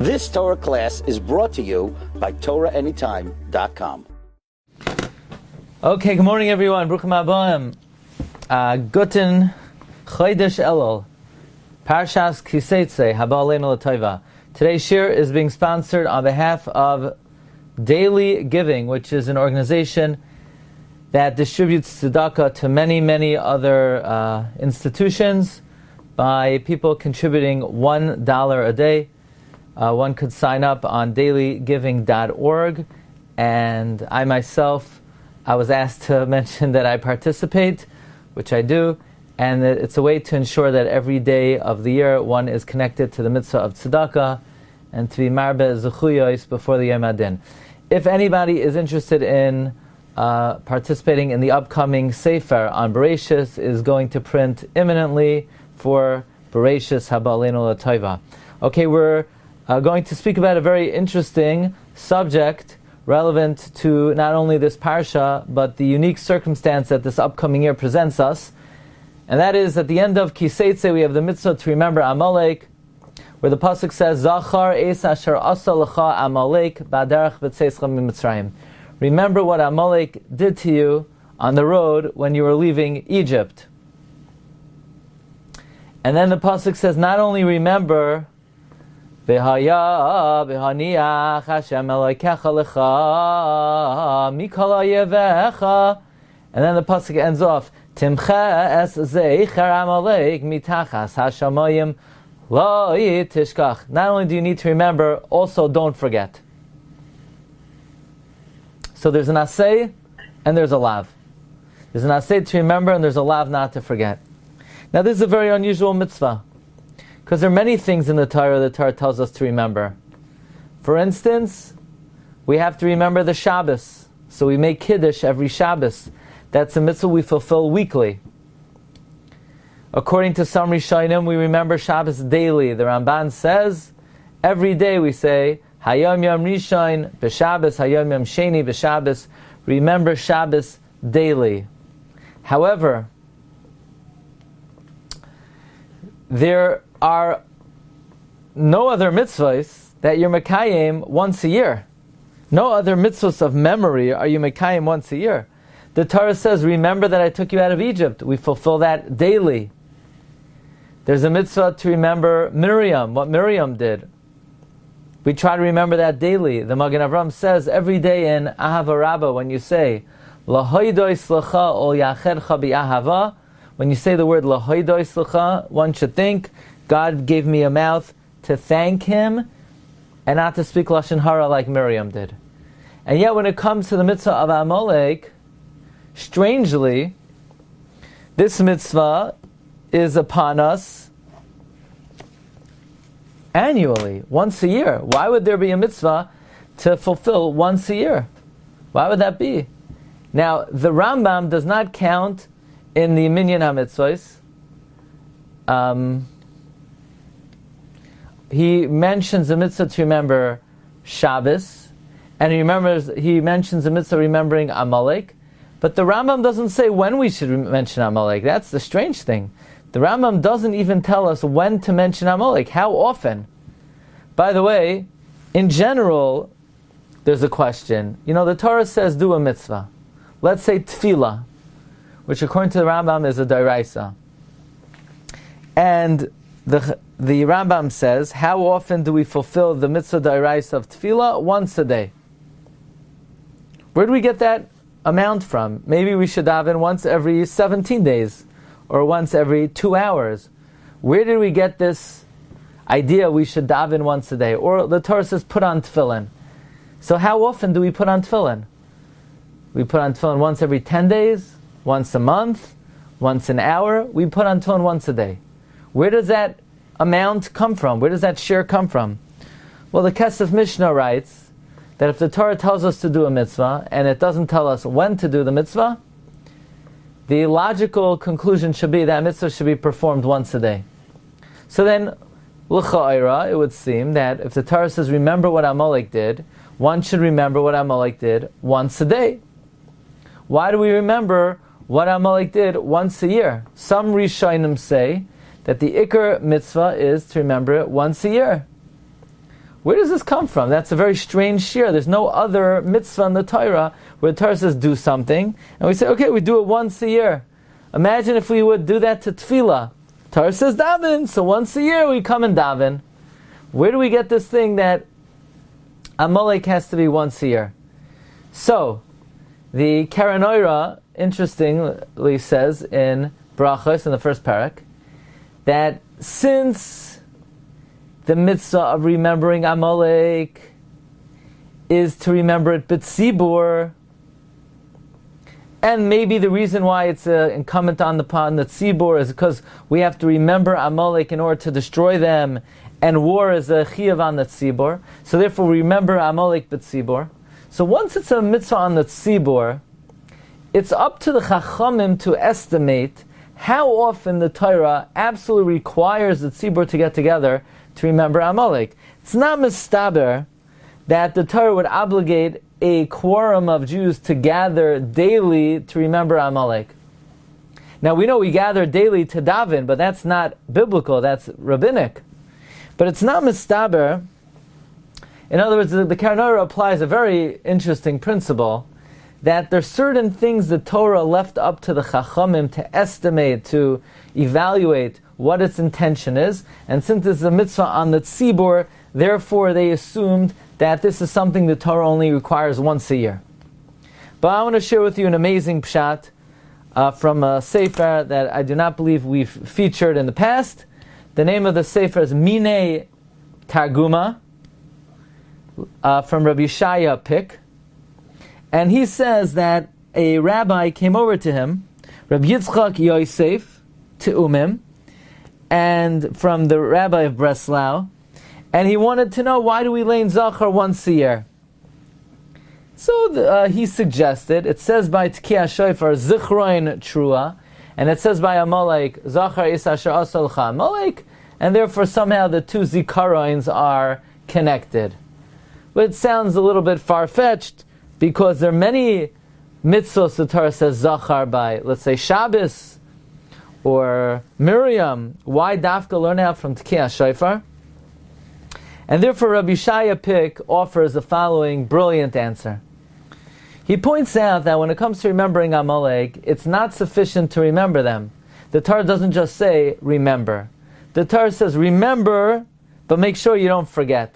This Torah class is brought to you by TorahAnytime.com. Okay, good morning everyone. Bruchim Abayim. Guten Chodesh Elul. Parshas Seitzei Haba Aleinu L'Tova. Today's Shiur is being sponsored on behalf of Daily Giving, which is an organization that distributes tzedakah to many other institutions by people contributing $1 a day. One could sign up on dailygiving.org, and I myself, I was asked to mention that I participate, which I do, and that it's a way to ensure that every day of the year one is connected to the mitzvah of tzedakah and to be marbe zechuyos before the Yom Hadin. If anybody is interested in participating in the upcoming Sefer on Parshas, is going to print imminently for Parshas Haba Aleinu L'Tova. Okay, we're going to speak about a very interesting subject relevant to not only this Parsha, but the unique circumstance that this upcoming year presents us. And that is, at the end of Seitzei, we have the mitzvah to remember Amalek, where the pasuk says, Zachar es asher asa lecha Amalek b'aderech b'tzeischa miMitzrayim. Remember what Amalek did to you on the road when you were leaving Egypt. And then the pasuk says, not only remember, V'haya v'haniach Hashem Elokecha lecha mikol oyevecha. And then the pasuk ends off, Timcha es zeicher Amalek mitachas hashamayim lo tishkach. Not only do you need to remember, also don't forget. So there's an asay and there's a lav. There's an asay to remember and there's a lav not to forget. Now this is a very unusual mitzvah, because there are many things in the Torah tells us to remember. For instance, we have to remember the Shabbos. So we make Kiddush every Shabbos. That's a mitzvah we fulfill weekly. According to some Rishonim, we remember Shabbos daily. The Ramban says, every day we say, Hayom Yom Rishon b'Shabbos, Hayom Yom Sheni b'Shabbos. Remember Shabbos daily. However, there are no other mitzvahs that you're mekayim once a year. No other mitzvahs of memory are you mekayim once a year. The Torah says, remember that I took you out of Egypt. We fulfill that daily. There's a mitzvah to remember Miriam, what Miriam did. We try to remember that daily. The Magen Avram says every day in Ahava Rabbah, when you say, Lahoidoi Slacha ol Yachedcha bi'ahava, when you say the word Lahoidoi Slacha, one should think, God gave me a mouth to thank Him and not to speak Lashon Hara like Miriam did. And yet when it comes to the mitzvah of Amalek, strangely, this mitzvah is upon us annually, once a year. Why would there be a mitzvah to fulfill once a year? Why would that be? Now, the Rambam does not count in the Minyan HaMitzvahs. He mentions the mitzvah to remember Shabbos, and he mentions the mitzvah remembering Amalek, but the Rambam doesn't say when we should mention Amalek. That's the strange thing. The Rambam doesn't even tell us when to mention Amalek, how often. By the way, in general, there's a question. You know, the Torah says do a mitzvah. Let's say tefillah, which according to the Rambam is a d'oraisa. And the Rambam says, how often do we fulfill the mitzvah d'oraisa of tefillah? Once a day. Where do we get that amount from? Maybe we should daven once every 17 days, or once every 2 hours. Where did we get this idea we should daven once a day? Or the Torah says put on tefillin. So how often do we put on tefillin? We put on tefillin once every 10 days, once a month, once an hour. We put on tefillin once a day. Where does that amount come from? Where does that share come from? Well, the Kesef Mishnah writes that if the Torah tells us to do a mitzvah, and it doesn't tell us when to do the mitzvah, the logical conclusion should be that mitzvah should be performed once a day. So then, l'cha'ira, it would seem that if the Torah says remember what Amalek did, one should remember what Amalek did once a day. Why do we remember what Amalek did once a year? Some Rishonim say that the Iker mitzvah is to remember it once a year. Where does this come from? That's a very strange shiur. There's no other mitzvah in the Torah where the Torah says do something, and we say, okay, we do it once a year. Imagine if we would do that to tefillah. Torah says daven, so once a year we come and daven. Where do we get this thing that Amalek has to be once a year? So, the Karanoira, interestingly, says in Brachos, in the first parak, that since the mitzvah of remembering Amalek is to remember it b'tzibur, and maybe the reason why it's incumbent on the tzibur is because we have to remember Amalek in order to destroy them, and war is a chiyuv on the tzibur, so therefore we remember Amalek b'tzibur. So once it's a mitzvah on the tzibur, it's up to the chachamim to estimate how often the Torah absolutely requires the tzibur to get together to remember Amalek. It's not mistaber that the Torah would obligate a quorum of Jews to gather daily to remember Amalek. Now we know we gather daily to daven, but that's not biblical, that's rabbinic. But it's not mistaber. In other words, the Karanoira applies a very interesting principle that there's certain things the Torah left up to the Chachamim to estimate, to evaluate what its intention is, and since this is a mitzvah on the tzibur, therefore they assumed that this is something the Torah only requires once a year. But I want to share with you an amazing pshat from a sefer that I do not believe we've featured in the past. The name of the sefer is Minei Targuma, from Rabbi Shaya Pick. And he says that a rabbi came over to him, Rabbi Yitzchak Yosef Te'umim, and from the rabbi of Breslau, and he wanted to know, why do we lein Zachar once a year? So he suggested, it says by Tkiya Shofar, Zichroin Trua, and it says by Amalek, Zachar is asher asalcha Amalek, and therefore somehow the two Zikaroins are connected. But it sounds a little bit far-fetched, because there are many mitzvos the Torah says Zachar by, let's say Shabbos, or Miriam. Why dafka learn out from Tkiya Shofar? And therefore Rabbi Shaya Pick offers the following brilliant answer. He points out that when it comes to remembering Amalek, it's not sufficient to remember them. The Torah doesn't just say remember. The Torah says remember, but make sure you don't forget.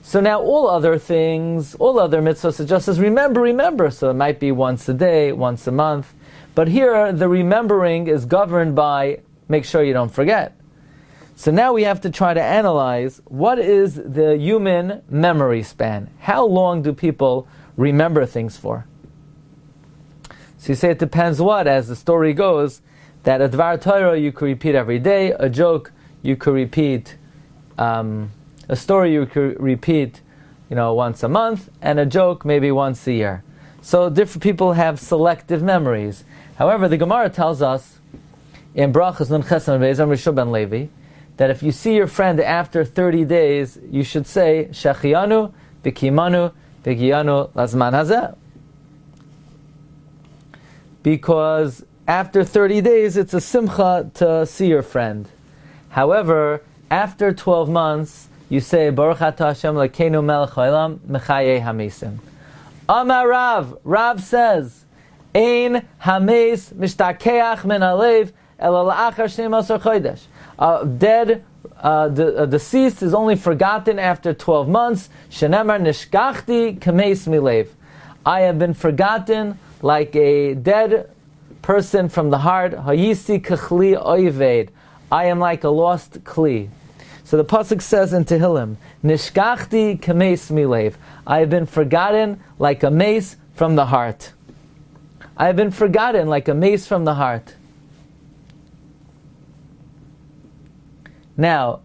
So now all other things, all other mitzvahs, it just says remember. So it might be once a day, once a month. But here, the remembering is governed by make sure you don't forget. So now we have to try to analyze what is the human memory span. How long do people remember things for? So you say it depends what? As the story goes, that a Dvar Torah you could repeat every day, a joke you could repeat, a story you could repeat, once a month, and a joke maybe once a year. So different people have selective memories. However, the Gemara tells us in Brachos Nun Chesam Be'ezam Rishu ben Levi that if you see your friend after 30 days, you should say Shechianu, Bikimanu, Bigiyanu Lazman Hazeh. Because after 30 days, it's a simcha to see your friend. However, after 12 months, you say Baruch Atah Hashem Elokeinu Melech Haolam Mechayei Hamesim. Amar Rav says, Ein Hames Mishtakeach Min Halev Ela La'achar Shnei Asar Chodesh. The deceased is only forgotten after 12 months. Shenemar Nishkachti Kameis Milev. I have been forgotten like a dead person from the heart. Hayisi Kachli Oived. I am like a lost Kli. So the pasuk says in Tehillim, Nishkachti kameis milev. I have been forgotten like a mace from the heart. I have been forgotten like a mace from the heart. Now,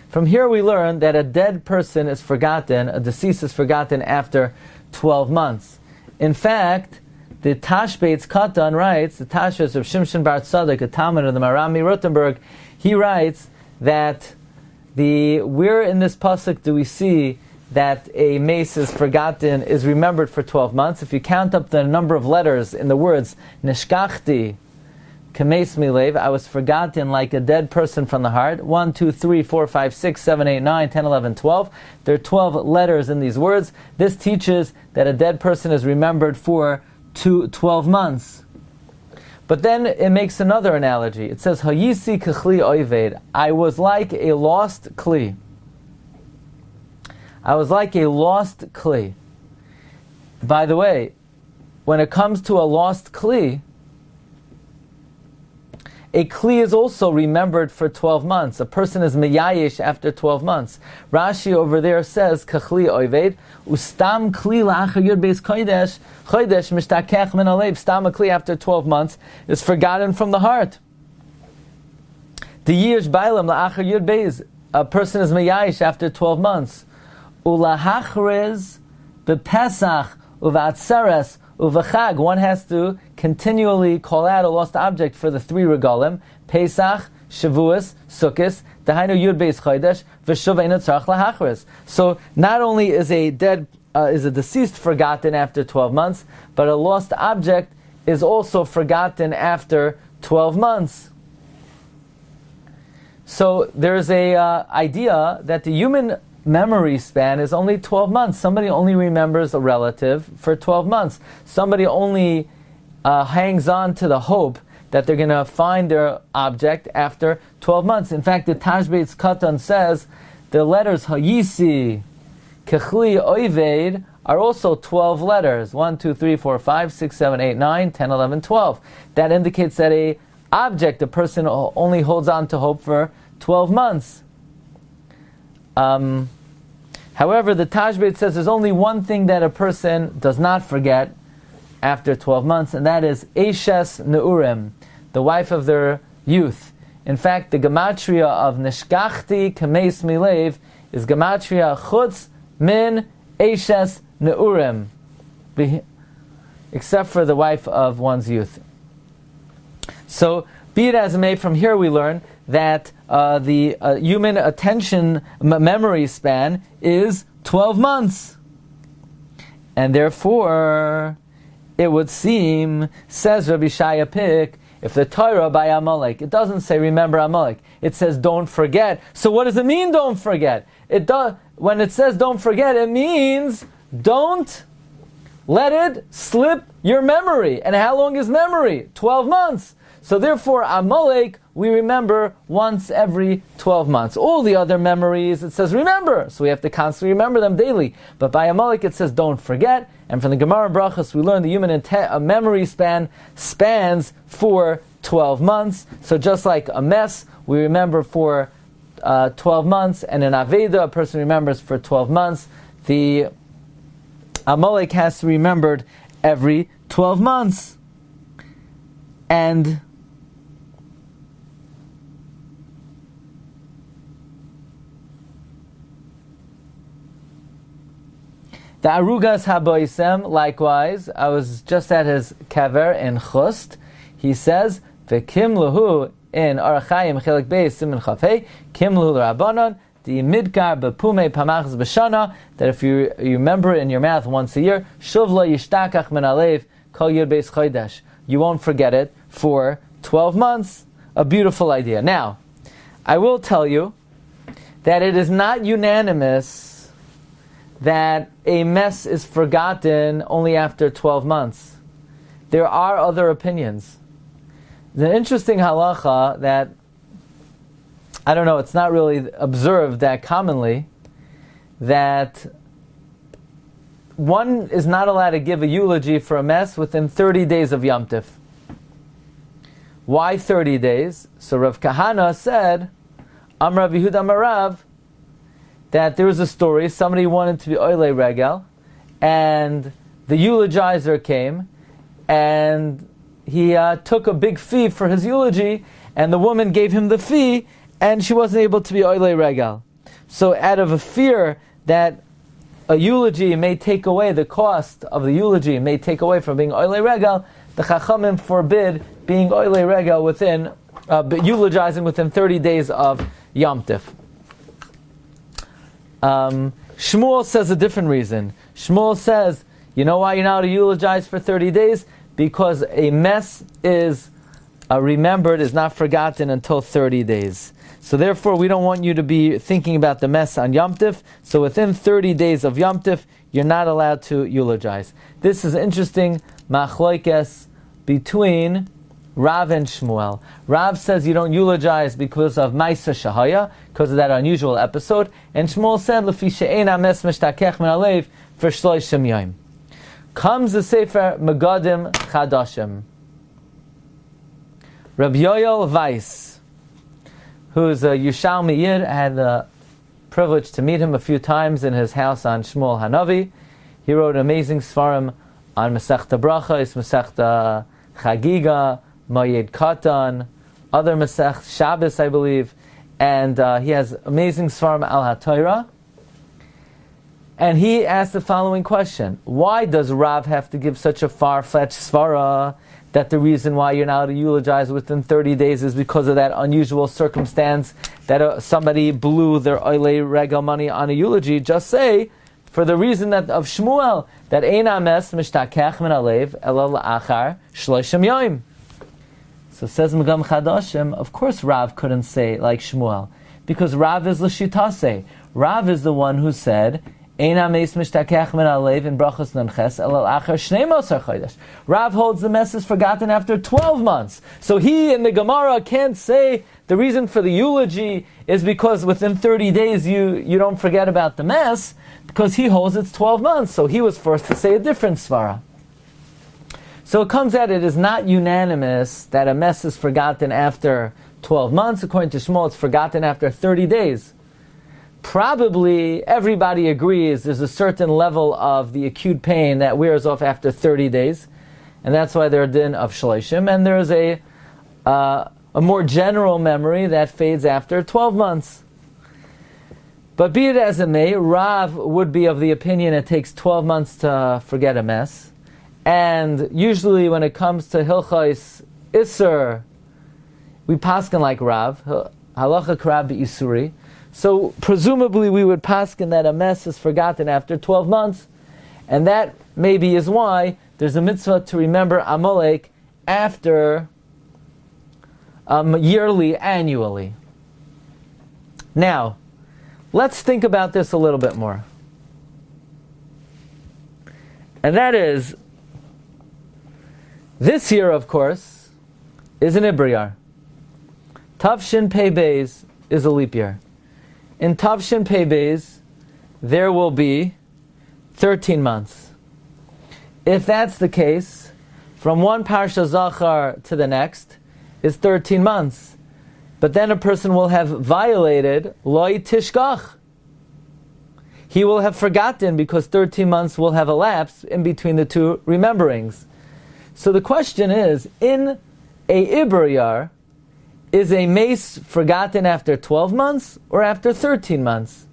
from here we learn that a dead person is forgotten, a deceased is forgotten after 12 months. In fact, the Tashbeitz Katan writes, the Tashbeitz of Shimshon Bar Tzadok, a Talmud of the Marami Rothenburg, he writes that where in this pasuk do we see that a mace is forgotten, is remembered for 12 months? If you count up the number of letters in the words Nishkachti kameis milev. I was forgotten like a dead person from the heart. 1, 2, 3, 4, 5, 6, 7, 8, 9, 10, 11, 12. There are 12 letters in these words. This teaches that a dead person is remembered for 12 months. But then it makes another analogy. It says, Hayisi kechli oived. I was like a lost kli. I was like a lost kli. By the way, when it comes to a lost kli, a kli is also remembered for 12 months. A person is meyayish after 12 months. Rashi over there says, Kachli oived, ustam kli la'achar yud beis chodesh mishtakech min alev. Stam a kli after 12 months is forgotten from the heart. The yish bailam la'achar yud beis. A person is meyayish after 12 months. Ulahachriz bepesach uvatzeres uvachag. One has to continually call out a lost object for the 3 regalim: Pesach, Shavuos, Sukkos. Dahainu Yud Beis Chodesh v'Shuvein Tzarich lahachriz. So not only is a deceased forgotten after 12 months, but a lost object is also forgotten after 12 months. So there's a idea that the human memory span is only 12 months. Somebody only remembers a relative for 12 months. Somebody only hangs on to the hope that they're going to find their object after 12 months. In fact, the Tashbetz Katan says the letters Hayisi, Kechli, Oived are also 12 letters. 1, 2, 3, 4, 5, 6, 7, 8, 9, 10, 11, 12. That indicates that a person only holds on to hope for 12 months. However, the Tashbetz says there's only one thing that a person does not forget after 12 months, and that is Eishes Neurim, the wife of their youth. In fact, the gematria of Nishkachti Kameis Milev is gematria Chutz Min Eishes Neurim, except for the wife of one's youth. So, be it as it may, from here we learn that the human attention memory span is 12 months. And therefore, it would seem, says Rabbi Shaya Pick, if the Torah by Amalek, it doesn't say remember Amalek, it says don't forget. So what does it mean don't forget? When it says don't forget, it means don't let it slip your memory. And how long is memory? 12 months. So therefore, Amalek, we remember once every 12 months. All the other memories, it says remember. So we have to constantly remember them daily. But by Amalek, it says don't forget. And from the Gemara Brachos, we learn the human memory span spans for 12 months. So just like a mess, we remember for 12 months. And an Aveda, a person remembers for 12 months. The Amalek has to be remembered every 12 months. And the Arugas Haboisem, likewise, I was just at his kever in Chust. He says, "V'kim lahu in Arachayim Chelik Beis Siman Chafei Kim lahu l'Rabbanon the Midkar bePumei Pamachas b'Shana." That if you remember it in your mouth once a year, Shuv lo yishtakach min alev kol yud beis chodesh. You won't forget it for 12 months. A beautiful idea. Now, I will tell you that it is not unanimous that a mess is forgotten only after 12 months. There are other opinions. The interesting halacha that, I don't know, it's not really observed that commonly, that one is not allowed to give a eulogy for a mess within 30 days of Yom Tif. Why 30 days? So Rav Kahana said, Amar Rav Yehuda Marav, that there was a story, somebody wanted to be Oilei Regel, and the eulogizer came, and he took a big fee for his eulogy, and the woman gave him the fee, and she wasn't able to be Oilei Regel. So out of a fear that a eulogy may take away, the cost of the eulogy may take away from being Oilei Regel, the Chachamim forbid being Oilei Regel within, eulogizing within 30 days of Yom Tif. Shmuel says a different reason. Shmuel says, you know why you're not to eulogize for 30 days? Because a mess is remembered, is not forgotten until 30 days. So therefore, we don't want you to be thinking about the mess on Yom Tif. So within 30 days of Yom Tif, you're not allowed to eulogize. This is interesting machloikes between Rav and Shmuel. Rav says you don't eulogize because of Maisa Shahaya, because of that unusual episode. And Shmuel said, Lefi she'ein hames mishtakech min halev for shloshim yom. Comes the Sefer Megadim Chadashim. Rabbi Yoel Weiss, who's a Yerushalmi Yid, I had the privilege to meet him a few times in his house on Shmuel Hanavi. He wrote amazing svarim on Masechta Brachos, Masechta Chagiga, Mayed Katan, other Masech Shabbos, I believe, and he has amazing svarim al HaTorah. And he asked the following question: why does Rav have to give such a far-fetched svara that the reason why you're not allowed to eulogize within 30 days is because of that unusual circumstance that somebody blew their oile regal money on a eulogy? Just say, for the reason that of Shmuel, that ein ames mishtakech min alev ela la'achar shloshim yom. So says Megam Chadashim, of course Rav couldn't say like Shmuel, because Rav is l'shitase. Rav is the one who said, ein ames mishtakech min alev in brachos nunches ela la'achar shnei mosar chodesh. Rav holds the mess is forgotten after 12 months. So he in the Gemara can't say the reason for the eulogy is because within 30 days you don't forget about the mess, because he holds it's 12 months. So he was forced to say a different svara. So it comes out it is not unanimous that a mess is forgotten after 12 months. According to Shmuel, it's forgotten after 30 days. Probably everybody agrees there's a certain level of the acute pain that wears off after 30 days. And that's why there are din of shloshim. And there's a more general memory that fades after 12 months. But be it as it may, Rav would be of the opinion it takes 12 months to forget a mess. And usually when it comes to Hilchos Isser, we paskin like Rav, halacha k'Rav b'Isuri. So presumably we would paskin that a mess is forgotten after 12 months. And that maybe is why there's a mitzvah to remember Amalek after yearly, annually. Now, let's think about this a little bit more. And that is, this year, of course, is an Ibriyar. Tavshin Pei Beis is a leap year. In Tavshin Pei Beis, there will be 13 months. If that's the case, from one Parsha Zachar to the next is 13 months. But then a person will have violated Loi Tishkach. He will have forgotten because 13 months will have elapsed in between the two rememberings. So the question is, in a Ibriyar, is a mace forgotten after 12 months or after 13 months?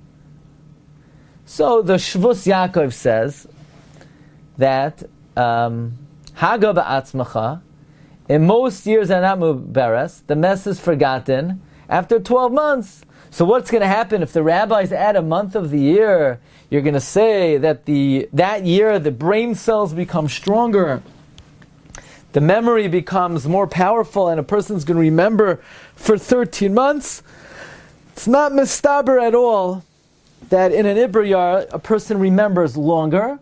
So the Shvus Yaakov says that Haga ba'atzmacha, in most years are not muberes, the mess is forgotten after 12 months. So what's going to happen if the rabbis add a month of the year? You're going to say that that year the brain cells become stronger, the memory becomes more powerful, and a person's going to remember for 13 months. It's not mistaber at all that in an Ibriyar a person remembers longer.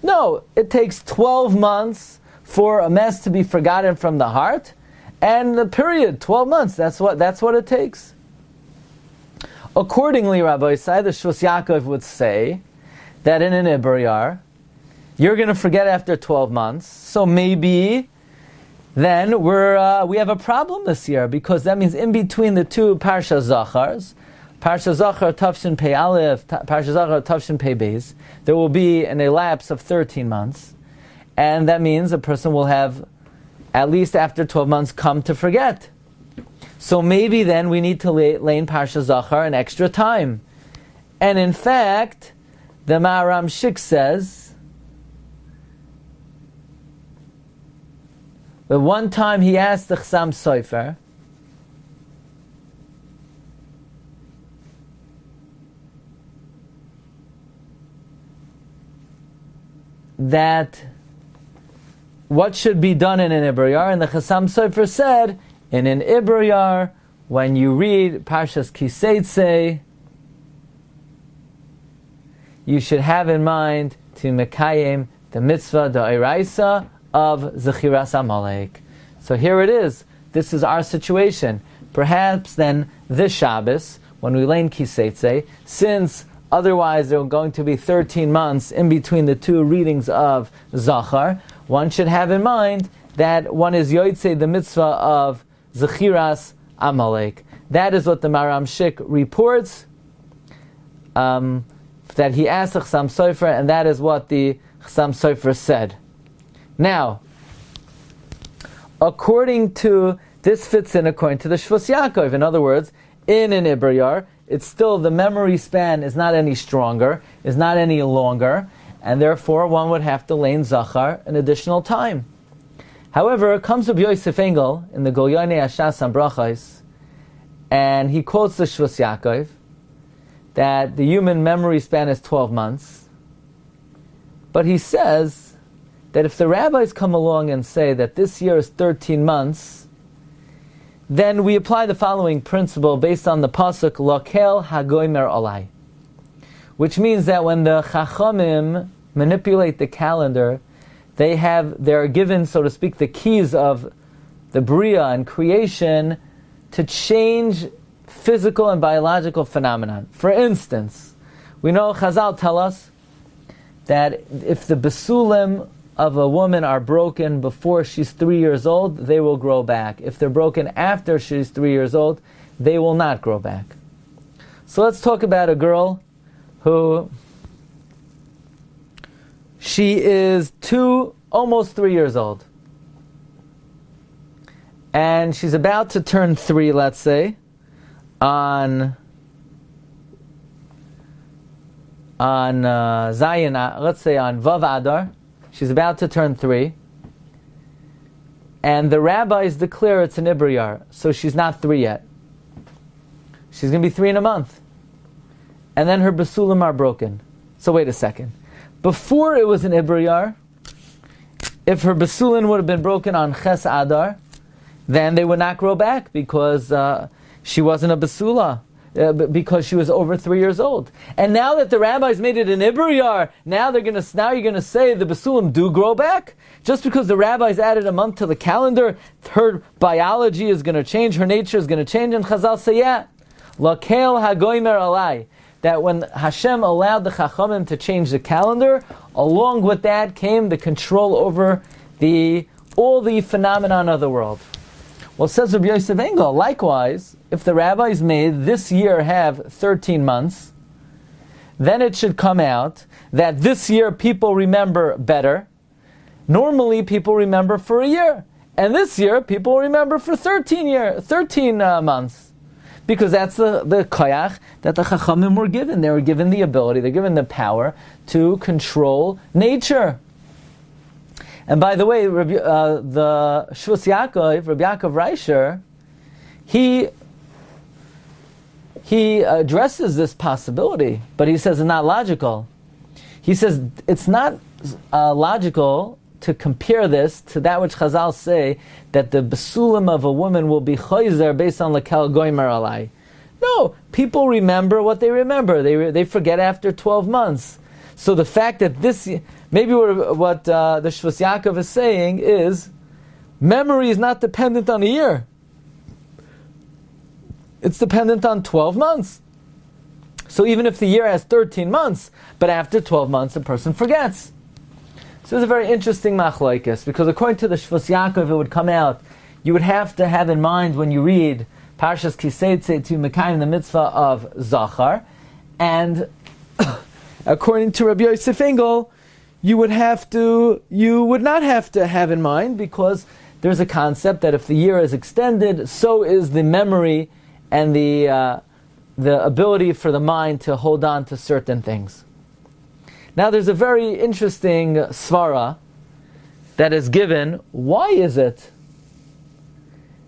No, it takes 12 months for a mess to be forgotten from the heart, and the period, 12 months, that's what it takes. Accordingly, Rabbi Isai, the Shvus Yaakov would say that in an Ibriyar, you're going to forget after 12 months, so maybe then we have a problem this year, because that means in between the two Parsha Zachars, Parsha Zachar Tavshin Pei Aleph, Parsha Zachar Tavshin Pei Beis, there will be an elapse of 13 months, and that means a person will have, at least after 12 months, come to forget. So maybe then we need to lay in Parsha Zachar an extra time. And in fact, the Maharam Shik says that one time he asked the Chassam Sofer, that what should be done in an Ibriyar, and the Chassam Sofer said, In an Ibrayar, when you read Parshas Seitzei, you should have in mind to mekayem the mitzvah, the iraisa of Zechiras Amalek. So here it is. This is our situation. Perhaps then this Shabbos, when we learn Seitzei, since otherwise there are going to be 13 months in between the two readings of Zachar, one should have in mind that one is Yotzei the mitzvah of Zechiras Amalek. That is what the Maram Shik reports, that he asked the Chassam Sofer, and that is what the Chassam Sofer said. Now, according to, this fits in according to the Shvus Yaakov. In other words, in an Ibrayar, it's still, the memory span is not any stronger, is not any longer, and therefore one would have to lane Zachar an additional time. However, it comes Rabbi Yosef Engel in the Golyonei Ashas and Brachos, and he quotes the Shvus Yaakov that the human memory span is 12 months. But he says that if the rabbis come along and say that this year is 13 months, then we apply the following principle based on the pasuk Lakel Hagoymer Alai, which means that when the Chachamim manipulate the calendar, they're given, so to speak, the keys of the Bria and creation to change physical and biological phenomenon. For instance, we know Chazal tell us that if the basulim of a woman are broken before she's 3 years old, they will grow back. If they're broken after she's 3 years old, they will not grow back. So let's talk about a girl who, she is almost 3 years old. And she's about to turn 3, let's say, on Zayin, let's say on Vav Adar. She's about to turn 3. And the rabbis declare it's an Ibrayar, so she's not 3 yet. She's going to be 3 in a month. And then her basulim are broken. So wait a second. Before it was an Ibrayar, if her basulim would have been broken on Ches Adar, then they would not grow back because she wasn't a basula, because she was over 3 years old. And now that the rabbis made it an Ibrayar, now you're going to say the basulim do grow back? Just because the rabbis added a month to the calendar, her biology is going to change, her nature is going to change, and Chazal say, yeah, Lakel Hagoymer Alai, that when Hashem allowed the Chachamim to change the calendar, along with that came the control over all the phenomenon of the world. Well, says Rabbi Yosef Engel, likewise, if the rabbis made this year have 13 months, then it should come out that this year people remember better. Normally people remember for a year. And this year people remember for 13 months. Because that's the koyach that the Chachamim were given. They were given the ability, they're given the power to control nature. And by the way, the Shvus Yaakov, Rabbi Yaakov Reisher, he addresses this possibility, but he says it's not logical. He says it's not logical to compare this to that which Chazal say that the basulim of a woman will be choizer based on Lakel Goymer Alai. No, people remember what they remember. They forget after 12 months. So the fact that maybe what the Shvus Yaakov is saying is, memory is not dependent on a year. It's dependent on 12 months. So even if the year has 13 months, but after 12 months a person forgets. So it's a very interesting machlokes, because according to the Shvus Yaakov, it would come out, you would have to have in mind when you read Parshas Seitzei to mekayem the mitzvah of Zachar, and according to Rabbi Yosef Engel, you would not have to have in mind, because there's a concept that if the year is extended, so is the memory and the ability for the mind to hold on to certain things. Now there's a very interesting svara that is given. Why is it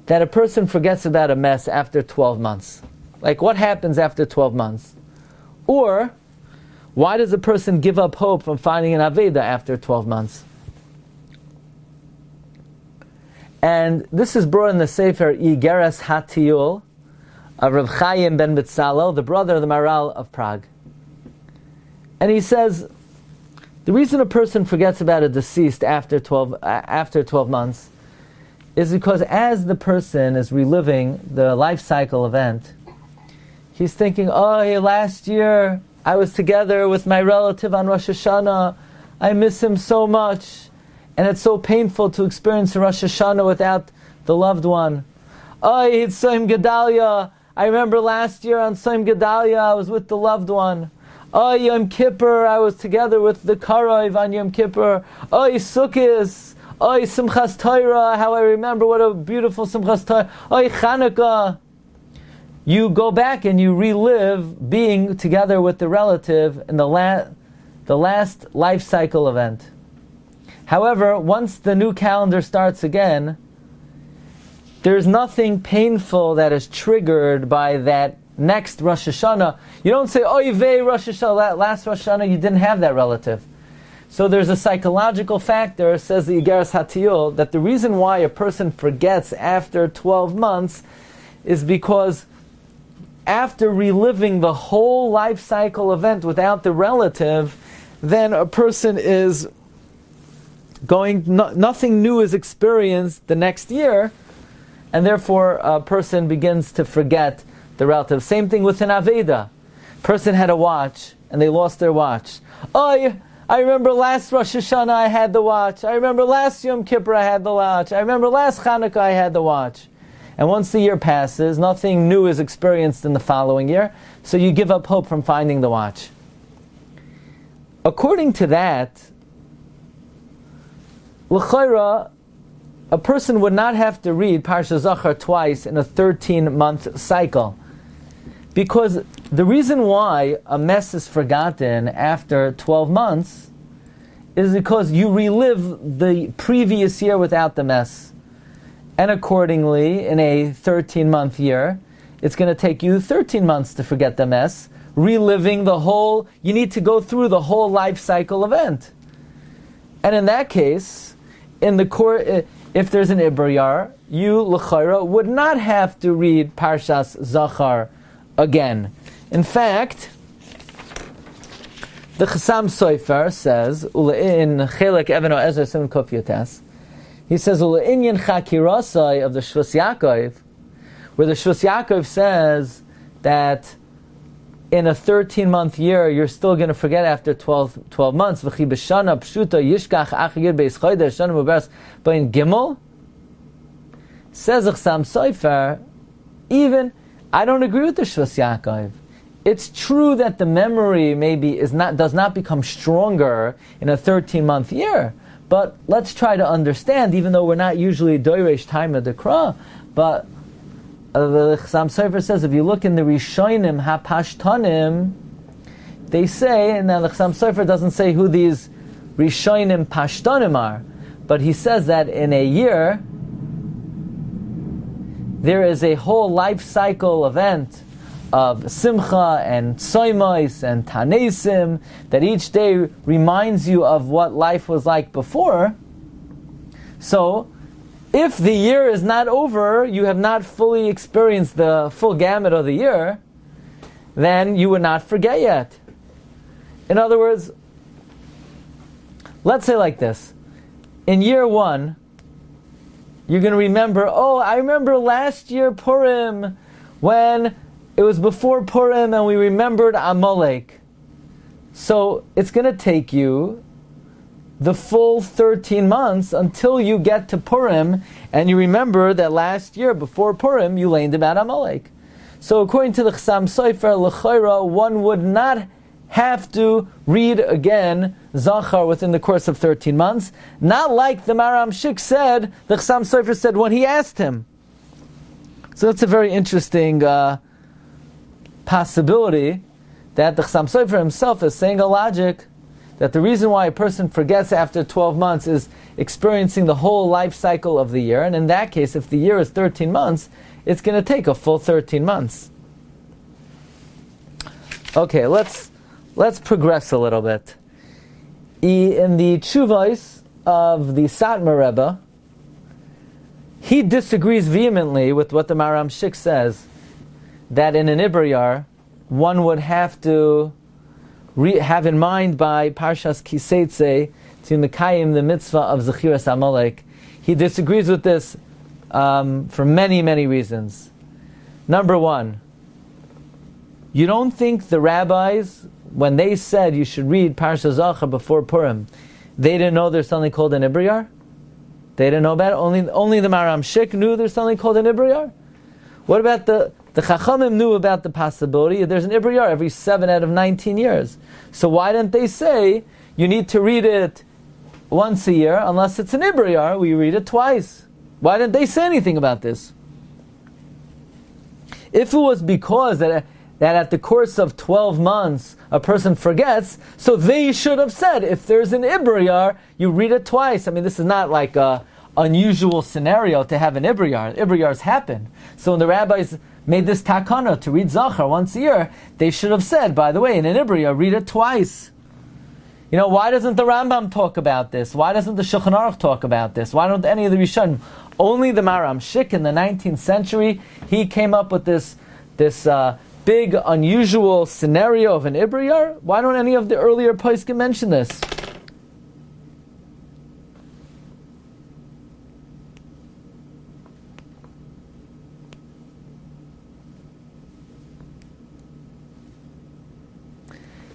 that a person forgets about a mess after 12 months? Like, what happens after 12 months? Or, why does a person give up hope from finding an Aveda after 12 months? And this is brought in the Sefer Igeres Hatiyul of Reb Chaim ben Betzalel, the brother of the Maharal of Prague. And he says, the reason a person forgets about a deceased after 12 months is because as the person is reliving the life cycle event, he's thinking, oh, last year I was together with my relative on Rosh Hashanah. I miss him so much. And it's so painful to experience a Rosh Hashanah without the loved one. Oh, it's Soim Gedalia. I remember last year on Soim Gedalia I was with the loved one. Oh, Yom Kippur, I was together with the Karaiv on Yom Kippur. Oh, Sukkot. Oh, Simchas Torah, how I remember what a beautiful Simchas Torah. Oh, Chanukah. You go back and you relive being together with the relative in the last life cycle event. However, once the new calendar starts again, there's nothing painful that is triggered by that next Rosh Hashanah. You don't say, oy vey Rosh Hashanah, last Rosh Hashanah you didn't have that relative. So there's a psychological factor, says the Igeres Hatiyul, that the reason why a person forgets after 12 months is because after reliving the whole life cycle event without the relative, then a person is nothing new is experienced the next year, and therefore a person begins to forget the relative. Same thing with an Aveda. Person had a watch, and they lost their watch. Oh, I remember last Rosh Hashanah I had the watch. I remember last Yom Kippur I had the watch. I remember last Chanukah I had the watch. And once the year passes, nothing new is experienced in the following year, so you give up hope from finding the watch. According to that, l'chayra, a person would not have to read Parsha Zachar twice in a 13-month cycle. Because the reason why a mess is forgotten after 12 months is because you relive the previous year without the mess. And accordingly, in a 13-month year, it's going to take you 13 months to forget the mess, reliving you need to go through the whole life cycle event. And in that case, if there's an Ibrayar, you, l'chayra, would not have to read Parshas Zachar again. In fact, the Chassam Sofer says, Ule'in Chelek Even O'ezer Sim Kof Yotes, he says, Ule'inyan Chakirasai of the Shvus Yaakov, where the Shvus Yaakov says that in a 13-month year, you're still going to forget after 12 months. V'chi b'shana pshuta yishkach ach yir beis chodesh shana muberes b'in gimel. Says the Chassam Sofer, even I don't agree with the Shvus Yaakov. It's true that the memory does not become stronger in a 13-month year. But let's try to understand, even though we're not usually doiresh time of the Kra, but the Chassam Sofer says, if you look in the Rishonim HaPashtanim, they say, and now the Chassam Sofer doesn't say who these Rishonim Pashtanim are, but he says that in a year, there is a whole life cycle event of Simcha and Tzoimos and Tanesim, that each day reminds you of what life was like before. So, if the year is not over, you have not fully experienced the full gamut of the year, then you would not forget yet. In other words, let's say like this. In year 1, you're going to remember, I remember last year Purim, when it was before Purim and we remembered Amalek. So it's going to take you the full 13 months until you get to Purim and you remember that last year before Purim you learned about Amalek. So according to the Chassam Sofer, l'chayra, one would not have to read again Zachar within the course of 13 months. Not like the Maram Shik said, the Chassam Sofer said when he asked him. So that's a very interesting possibility that the Chassam Sofer himself is saying a logic that the reason why a person forgets after 12 months is experiencing the whole life cycle of the year, and in that case, if the year is 13 months, it's going to take a full 13 months. Okay, let's progress a little bit. In the Tshuvos of the Satmar Rebbe, he disagrees vehemently with what the Maram Shik says, that in an Ibriyar, one would have to have in mind by Parshas Seitzei to Mekayim the mitzvah of Zechiras Amalek. He disagrees with this for many, many reasons. Number one, you don't think the rabbis, when they said you should read Parsha Zachar before Purim, they didn't know there's something called an Ibriyar? They didn't know about it? Only the Maram Shik knew there's something called an Ibriyar? What about the Chachamim knew about the possibility there's an Ibriyar every 7 out of 19 years. So why didn't they say you need to read it once a year, unless it's an Ibriyar, we read it twice? Why didn't they say anything about this? If it was because that at the course of 12 months a person forgets, so they should have said, if there's an Ibriyar, you read it twice. I mean, this is not like a unusual scenario to have an Ibriyar. Ibriyars happen. So when the rabbis made this takana to read Zachar once a year, they should have said, by the way, in an Ibriyar, read it twice. You know, why doesn't the Rambam talk about this? Why doesn't the Shulchan Aruch talk about this? Why don't any of the Rishonim? Only the Maram Shik in the 19th century, he came up with this big, unusual scenario of an Ibriyar. Why don't any of the earlier poskim mention this?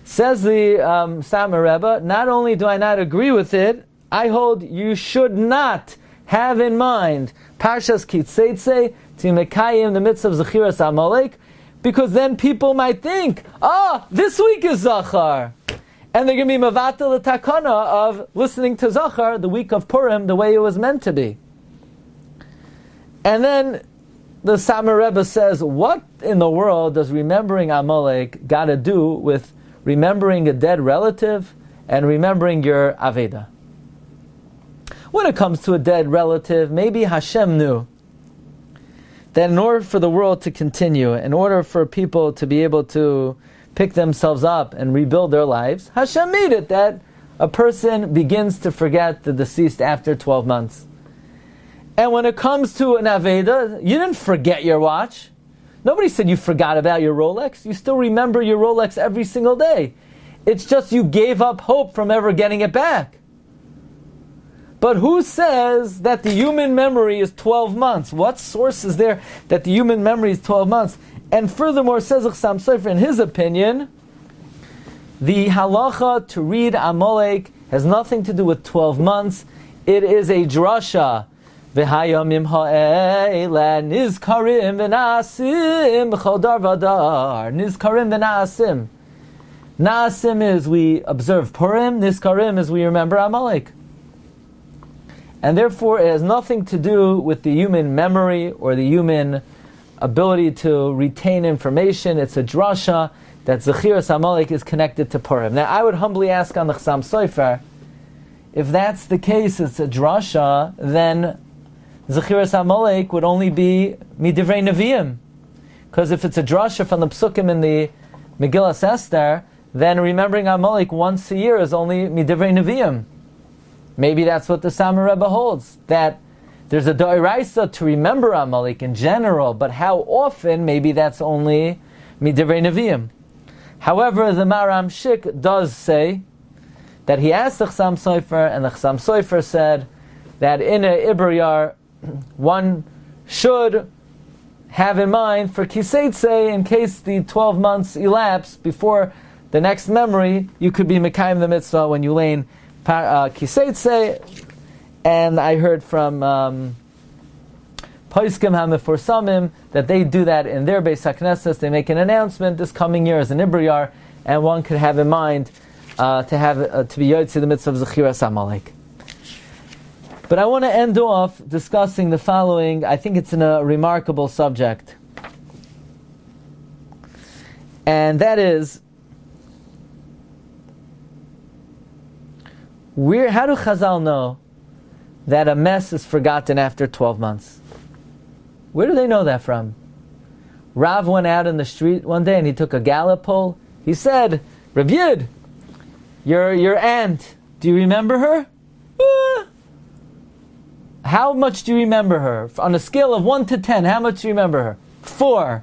Says the Samer Rebbe, not only do I not agree with it, I hold you should not have in mind Parshas Seitzei to Mekayim the mitzvah of Zechiras Amalek, because then people might think, this week is Zachar. And they're going to be Mavatal the Takana of listening to Zachar the week of Purim the way it was meant to be. And then the Samer Rebbe says, what in the world does remembering Amalek got to do with remembering a dead relative and remembering your Aveda? When it comes to a dead relative, maybe Hashem knew that in order for the world to continue, in order for people to be able to pick themselves up and rebuild their lives, Hashem made it that a person begins to forget the deceased after 12 months. And when it comes to an Aveda, you didn't forget your watch. Nobody said you forgot about your Rolex. You still remember your Rolex every single day. It's just you gave up hope from ever getting it back. But who says that the human memory is 12 months? What source is there that the human memory is 12 months? And furthermore, says Chassam Sofer, in his opinion, the halacha to read Amalek has nothing to do with 12 months. It is a drasha. V'hayamim ha'ela nizkarim v'na'asim b'chol dar v'dar. Nizkarim v'na'asim. Na'asim is we observe Purim. Nizkarim is we remember Amalek. And therefore it has nothing to do with the human memory or the human ability to retain information. It's a drasha that Zechiras Amalek is connected to Purim. Now I would humbly ask on the Chassam Sofer, if that's the case, it's a drasha, then Zechiras Amalek would only be midivrei Nevi'im. Because if it's a drasha from the Psukim in the Megillas Esther, then remembering Amalek once a year is only midivrei Nevi'im. Maybe that's what the Samer Rebbe holds, that there's a doiraisa to remember Amalek in general, but how often, maybe that's only midivrei Nevi'im. However, the Maram Shik does say that he asked the Chassam Sofer, and the Chassam Sofer said that in a Ibriyar, one should have in mind for Seitzei, in case the 12 months elapse before the next memory, you could be Mekayim the mitzvah when you lay in Seitzei. And I heard from Poskim HaMeforsamim that they do that in their Beis HaKnesses. They make an announcement, this coming year is an Ibriyar, and one could have in mind to be Yotze the mitzvah of Zechiras Amalek. But I want to end off discussing the following. I think it's in a remarkable subject. And that is, how do Chazal know that a mess is forgotten after 12 months? Where do they know that from? Rav went out in the street one day and he took a gallup poll. He said, Rabbi Yid, your aunt, do you remember her? How much do you remember her? On a scale of 1 to 10, how much do you remember her? 4.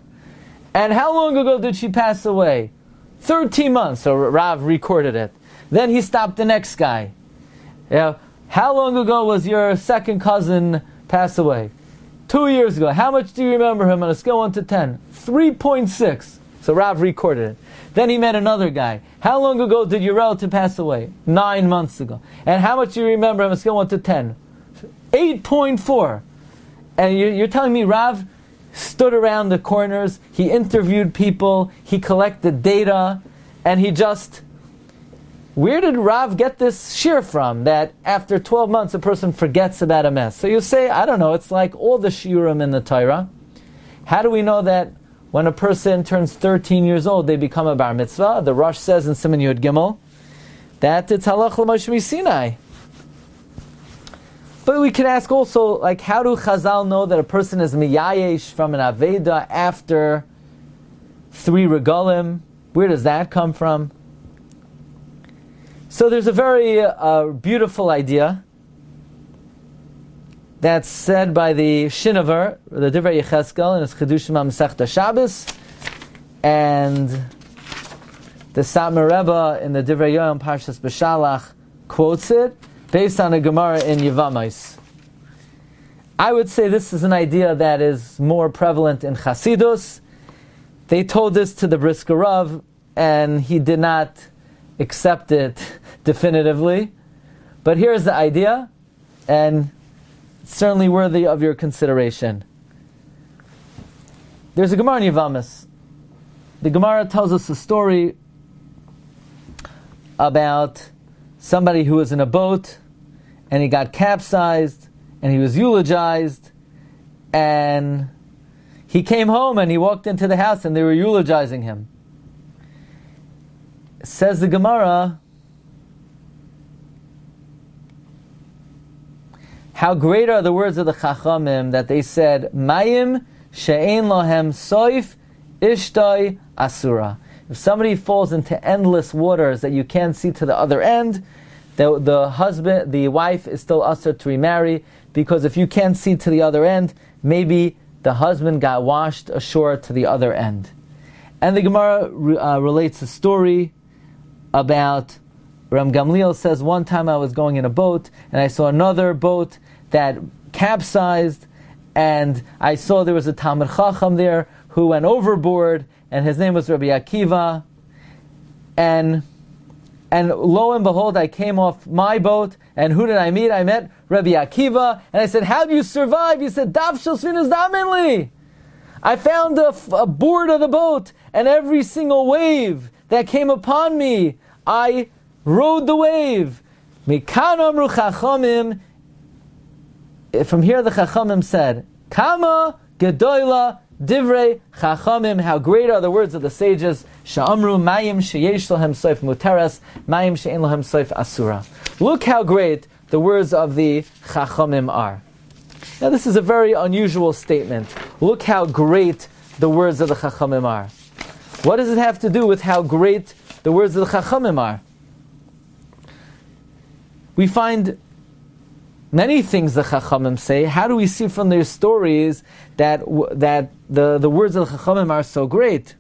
And how long ago did she pass away? 13 months. So Rav recorded it. Then he stopped the next guy. How long ago was your second cousin pass away? 2 years ago. How much do you remember him on a scale of 1 to 10? 3.6. So Rav recorded it. Then he met another guy. How long ago did your relative pass away? 9 months ago. And how much do you remember him on a scale of 1 to 10? 8.4. And you're telling me Rav stood around the corners, he interviewed people, he collected data, and he just... Where did Rav get this shiur from, that after 12 months a person forgets about a mess? So you say, I don't know, it's like all the shiurim in the Torah. How do we know that when a person turns 13 years old, they become a bar mitzvah? The Rosh says in Siman Yud Gimel that it's halach l'Moshe Sinai. But we can ask also, like, how do Chazal know that a person is miyayesh from an aveda after 3 regalim? Where does that come from? So there's a very beautiful idea that's said by the Shinover, the Divrei Yecheskel, in his Chedushim HaMasechta Shabbos, and the Satmar Rebbe in the Divrei Yoam Parshas B'Shalach quotes it based on a Gemara in Yevamos. I would say this is an idea that is more prevalent in Chasidus. They told this to the Brisker Rav, and he did not accept it definitively. But here's the idea, and it's certainly worthy of your consideration. There's a Gemara in Yevamos. The Gemara tells us a story about somebody who was in a boat, and he got capsized, and he was eulogized, and he came home and he walked into the house and they were eulogizing him. Says the Gemara, how great are the words of the Chachamim that they said, Mayim she'ein lohem soif ishtoi asura. If somebody falls into endless waters that you can't see to the other end, the wife is still usher to remarry, because if you can't see to the other end, maybe the husband got washed ashore to the other end. And the Gemara relates a story about Ram Gamliel says, one time I was going in a boat and I saw another boat that capsized, and I saw there was a Talmid Chacham there who went overboard, and his name was Rabbi Akiva, and lo and behold, I came off my boat, and who did I meet? I met Rabbi Akiva, and I said, how do you survive? He said, Dav shel sfinas damenli. I found a board of the boat, and every single wave that came upon me, I rode the wave. Mikan amru chachamim. From here the chachamim said, Kama gedoyla divrei chachamim. How great are the words of the sages. Sha'amru mayim sheyesh lahem soif muteres, mayim she'en lahem soif asura. Look how great the words of the chachamim are. Now this is a very unusual statement. Look how great the words of the chachamim are. What does it have to do with how great the words of the chachamim are? We find many things the chachamim say. How do we see from their stories that the words of the chachamim are so great?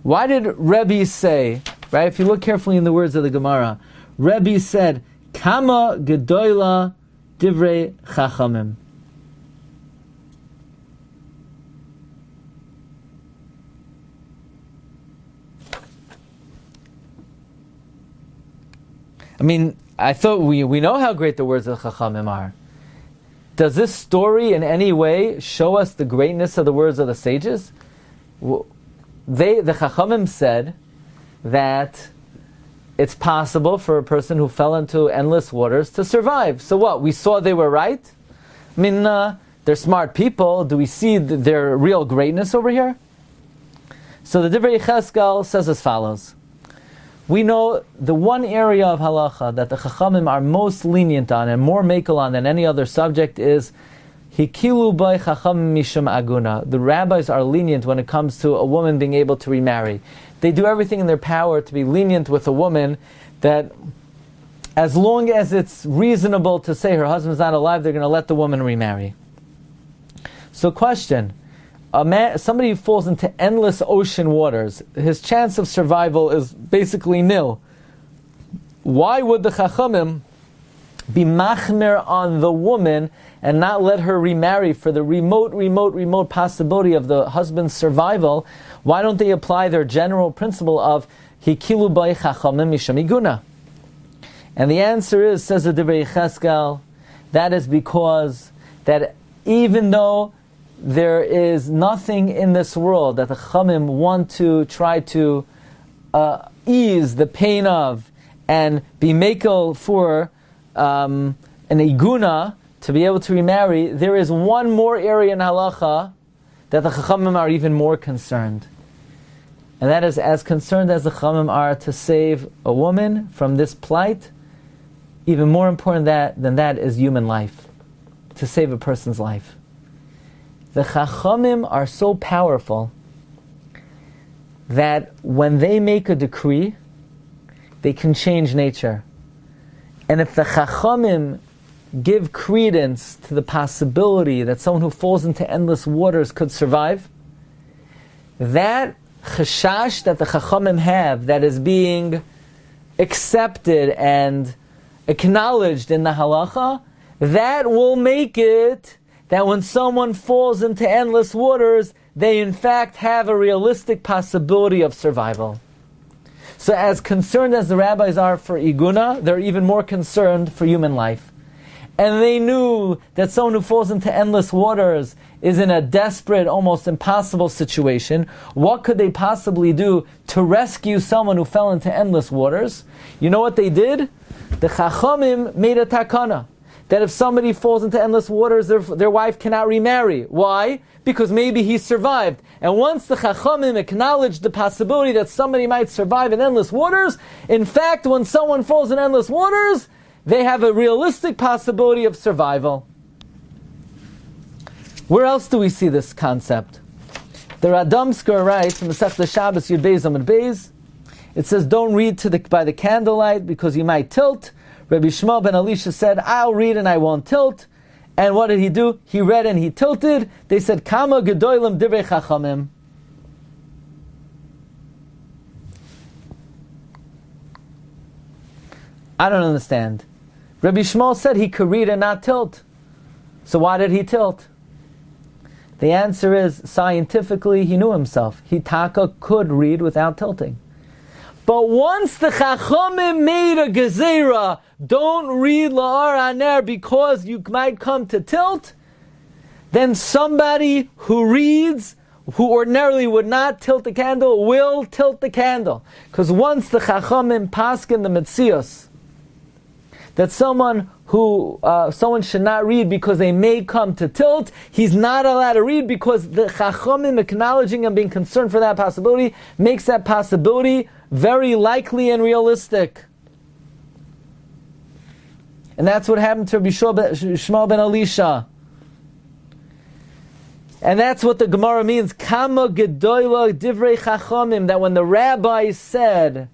Why did Rabbi say, right? If you look carefully in the words of the Gemara, Rabbi said, Kama gedoyla divrei chachamim. I mean, I thought we know how great the words of the Chachamim are. Does this story in any way show us the greatness of the words of the sages? The Chachamim said that it's possible for a person who fell into endless waters to survive. So what? We saw they were right? I mean, they're smart people. Do we see their real greatness over here? So the Divrei Yecheskel says as follows. We know the one area of halacha that the Chachamim are most lenient on and more mekel on than any other subject is Hikilu by Chachamim mishum aguna. The rabbis are lenient when it comes to a woman being able to remarry. They do everything in their power to be lenient with a woman that as long as it's reasonable to say her husband's not alive, they're going to let the woman remarry. So question, somebody who falls into endless ocean waters, his chance of survival is basically nil. Why would the Chachamim be machmir on the woman and not let her remarry for the remote possibility of the husband's survival? Why don't they apply their general principle of hikilu bai chachamim misham iguna? And the answer is, says the Divrei Cheskel, that is because that even though there is nothing in this world that the Chachamim want to try to ease the pain of and be makel for an iguna to be able to remarry, there is one more area in halacha that the Chachamim are even more concerned. And that is as concerned as the Chachamim are to save a woman from this plight. Even more important than that is human life, to save a person's life. The Chachamim are so powerful that when they make a decree, they can change nature. And if the Chachamim give credence to the possibility that someone who falls into endless waters could survive, that chashash that the Chachamim have, that is being accepted and acknowledged in the halacha, that will make it that when someone falls into endless waters, they in fact have a realistic possibility of survival. So as concerned as the rabbis are for iguna, they're even more concerned for human life. And they knew that someone who falls into endless waters is in a desperate, almost impossible situation. What could they possibly do to rescue someone who fell into endless waters? You know what they did? The Chachamim made a takana that if somebody falls into endless waters, their wife cannot remarry. Why? Because maybe he survived. And once the Chachamim acknowledged the possibility that somebody might survive in endless waters, in fact, when someone falls in endless waters, they have a realistic possibility of survival. Where else do we see this concept? The Radomsker writes in the Masechta Shabbos Yud Beis Amud Beis, it says, don't read by the candlelight because you might tilt. Rabbi Shmuel ben Elisha said, I'll read and I won't tilt. And what did he do? He read and he tilted. They said, Kama gedolim divrei chachamim. I don't understand. Rabbi Shmuel said he could read and not tilt. So why did he tilt? The answer is, scientifically, he knew himself. He could read without tilting. But once the Chachamim made a gezerah, don't read la'ar aner because you might come to tilt, then somebody who reads, who ordinarily would not tilt the candle, will tilt the candle. Because once the Chachamim paskin the Metzios, that someone should not read because they may come to tilt, he's not allowed to read because the Chachamim acknowledging and being concerned for that possibility makes that possibility very likely and realistic. And that's what happened to Rabbi Shmuel ben Elisha. And that's what the Gemara means, Kama gedoyla divrei chachamim, that when the rabbis said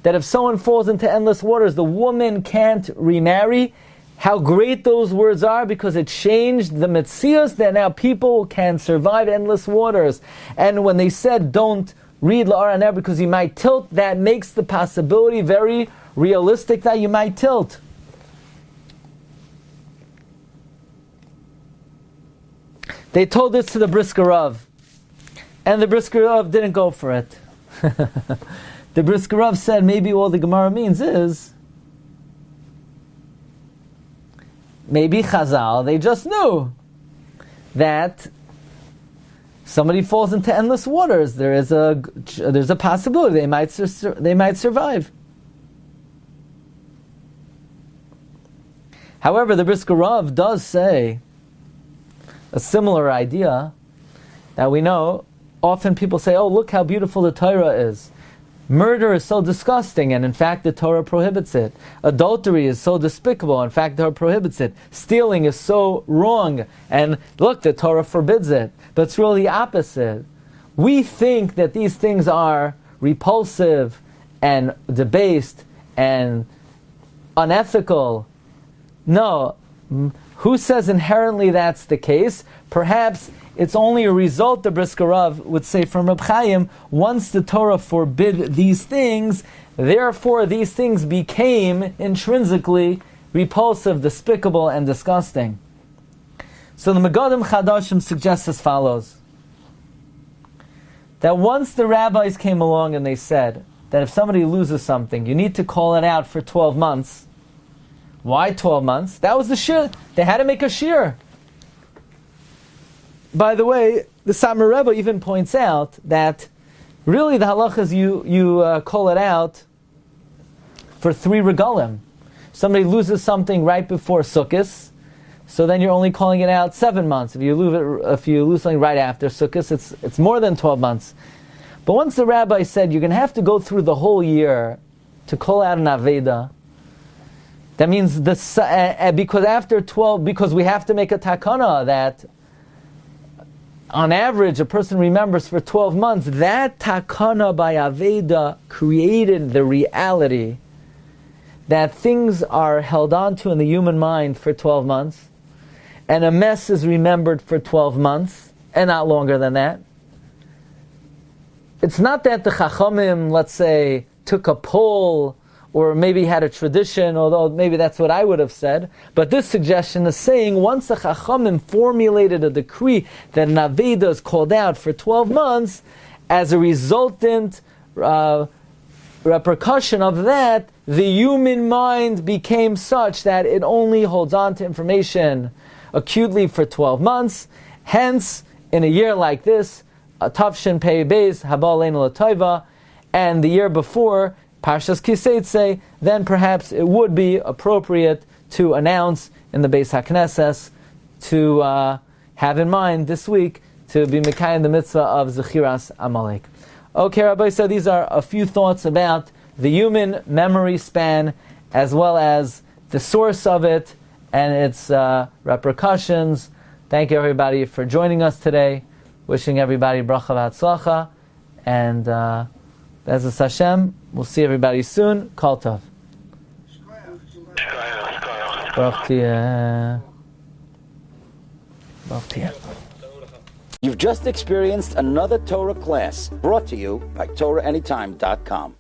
that if someone falls into endless waters, the woman can't remarry, how great those words are, because it changed the metzius that now people can survive endless waters. And when they said don't read la'ar aner because you might tilt, that makes the possibility very realistic that you might tilt. They told this to the Brisker Rav, and the Brisker Rav didn't go for it. The Brisker Rav said maybe all the Gemara means is maybe Chazal, they just knew that somebody falls into endless waters, there's a possibility they might survive. However, the Brisker Rav does say a similar idea that we know. Often people say, oh, look how beautiful the Torah is. Murder is so disgusting, and in fact the Torah prohibits it. Adultery is so despicable, in fact the Torah prohibits it. Stealing is so wrong, and look, the Torah forbids it. But it's really the opposite. We think that these things are repulsive and debased and unethical. No. Who says inherently that's the case? Perhaps it's only a result, the Brisker Rav would say from Reb Chaim, once the Torah forbid these things, therefore these things became intrinsically repulsive, despicable, and disgusting. So the Megadim Chadashim suggests as follows, that once the rabbis came along and they said that if somebody loses something, you need to call it out for 12 months. Why 12 months? That was the shiur. They had to make a shiur. By the way, the Satmar Rebbe even points out that really the halacha is you call it out for 3 regalim. Somebody loses something right before Sukkot, so then you're only calling it out 7 months. If you lose something right after Sukkot, it's more than 12 months. But once the rabbi said you're going to have to go through the whole year to call out an Aveda, that means because after 12, because we have to make a takana that on average a person remembers for 12 months, that takana by Aveda created the reality that things are held on to in the human mind for 12 months, and a mess is remembered for 12 months, and not longer than that. It's not that the Chachamim, let's say, took a poll, or maybe had a tradition, although maybe that's what I would have said, but this suggestion is saying once the Chachamim formulated a decree that an Aveda is called out for 12 months, as a resultant repercussion of that, the human mind became such that it only holds on to information acutely for 12 months. Hence, in a year like this, Tavshin Pei Beis, Haba Aleinu L'Tova, and the year before, Parshas Seitzei, then perhaps it would be appropriate to announce in the Beis HaKnesses to have in mind this week to be Mekayim the mitzvah of Zechiras Amalek. Okay, Rabbi, so these are a few thoughts about the human memory span as well as the source of it and its repercussions. Thank you everybody for joining us today. Wishing everybody bracha v'atzlacha, and Be'ezus Hashem, we'll see everybody soon. Kol tov. Baruch tiyeh. Baruch tiyeh. You've just experienced another Torah class brought to you by TorahAnytime.com.